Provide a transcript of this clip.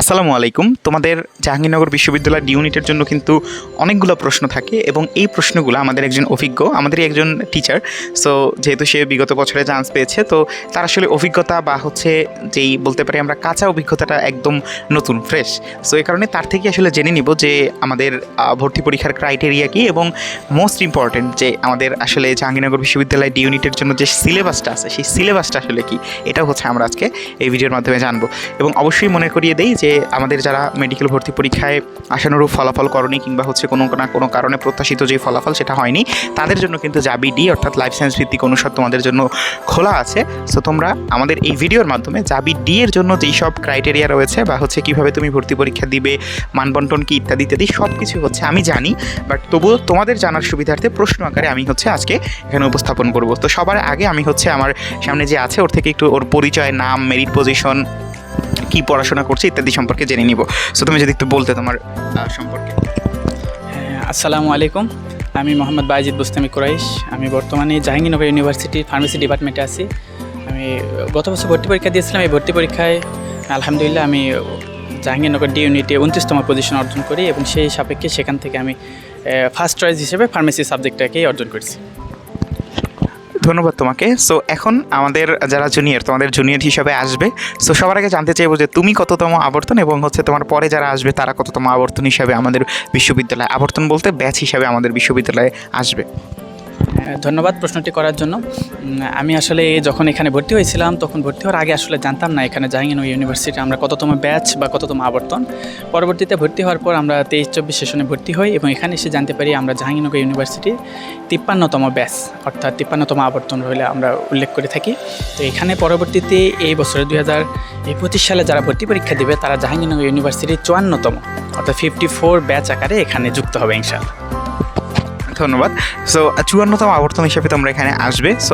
আসসালামু আলাইকুম। তোমাদের জাহাঙ্গীরনগর বিশ্ববিদ্যালয় ডি ইউনিটের জন্য কিন্তু অনেকগুলো প্রশ্ন থাকে এবং এই প্রশ্নগুলো আমাদের একজন অভিজ্ঞ, আমাদেরই একজন টিচার, সো যেহেতু সে বিগত বছরে চান্স পেয়েছে, তো তার আসলে অভিজ্ঞতা বা হচ্ছে যেই বলতে পারি আমরা কাঁচা অভিজ্ঞতাটা একদম নতুন ফ্রেশ। সো এই কারণে তার থেকে আসলে জেনে নিব যে আমাদের ভর্তি পরীক্ষার ক্রাইটেরিয়া কী এবং মোস্ট ইম্পর্টেন্ট যে আমাদের আসলে জাহাঙ্গীরনগর বিশ্ববিদ্যালয় ডি ইউনিটের জন্য যে সিলেবাসটা আছে সেই সিলেবাসটা আসলে কী, এটাও হচ্ছে আমরা আজকে এই ভিডিওর মাধ্যমে জানবো। এবং অবশ্যই মনে করিয়ে দেই যে আমাদের যারা মেডিকেল ভর্তি পরীক্ষায় আশানুরূপ ফলাফল করনি কিংবা হচ্ছে কোনো না কোনো কারণে প্রত্যাশিত যে ফলাফল সেটা হয়নি, তাদের জন্য কিন্তু জাবি ডি অর্থাৎ লাইফ সায়েন্স ভিত্তিক অনুষদ তোমাদের জন্য খোলা আছে। সো তোমরা আমাদের এই ভিডিওর মাধ্যমে জাবি ডি এর জন্য যেই সব ক্রাইটেরিয়া রয়েছে বা হচ্ছে কীভাবে তুমি ভর্তি পরীক্ষা দিবে, মানবন্টন কী ইত্যাদি ইত্যাদি সব কিছু হচ্ছে আমি জানি, বাট তবুও তোমাদের জানার সুবিধার্থে প্রশ্ন আকারে আমি হচ্ছে আজকে এখানে উপস্থাপন করব। তো সবার আগে আমি হচ্ছে আমার সামনে যে আছে ওর থেকে একটু ওর পরিচয়, নাম, মেরিট পজিশন, কী পড়াশোনা করছে ইত্যাদি সম্পর্কে জেনে নিব। সো তুমি যদি একটু বলতে তোমার সম্পর্কে। আসসালামু আলাইকুম, আমি মোহাম্মদ বাইজিদ বুস্তামি কুরাইশ। আমি বর্তমানে জাহাঙ্গীরনগর ইউনিভার্সিটির ফার্মেসি ডিপার্টমেন্টে আছি। আমি গত বছর ভর্তি পরীক্ষা দিয়েছিলাম। এই ভর্তি পরীক্ষায় আলহামদুলিল্লাহ আমি জাহাঙ্গীরনগর ডি ইউনিটে 29তম পজিশন অর্জন করি এবং সেই সাপেক্ষে সেখান থেকে আমি ফার্স্ট চয়েস হিসেবে ফার্মেসি সাবজেক্টটাকেই অর্জন করেছি। ধন্যবাদ তোমাকে। সো এখন আমাদের যারা জুনিয়র, তোমাদের জুনিয়র হিসাবে আসবে, সো সবার আগে জানতে চাইবো যে তুমি কততম আবর্তন এবং হচ্ছে তোমার পরে যারা আসবে তারা কততম আবর্তন হিসাবে আমাদের বিশ্ববিদ্যালয়ে, আবর্তন বলতে ব্যাচ হিসাবে আমাদের বিশ্ববিদ্যালয়ে আসবে। ধন্যবাদ প্রশ্নটি করার জন্য। আমি আসলে যখন এখানে ভর্তি হয়েছিলাম তখন ভর্তি হওয়ার আগে আসলে জানতাম না এখানে জাহাঙ্গীরনগর ইউনিভার্সিটি আমরা কততম ব্যাচ বা কততম আবর্তন। পরবর্তীতে ভর্তি হওয়ার পর আমরা 23-24 সেশনে ভর্তি হই এবং এখানে এসে জানতে পারি আমরা জাহাঙ্গীরনগর ইউনিভার্সিটির 53তম ব্যাচ অর্থাৎ 53তম আবর্তন হলে আমরা উল্লেখ করে থাকি। তো এখানে পরবর্তীতে এই বছরে 2025 সালে যারা ভর্তি পরীক্ষা দেবে তারা জাহাঙ্গীরনগর ইউনিভার্সিটির 54তম অর্থাৎ 54 ব্যাচ আকারে এখানে যুক্ত হবে ইনশাআল্লাহ। ধন্যবাদ। সো 54তম আবর্তন হিসেবে তোমরা এখানে আসবে। সো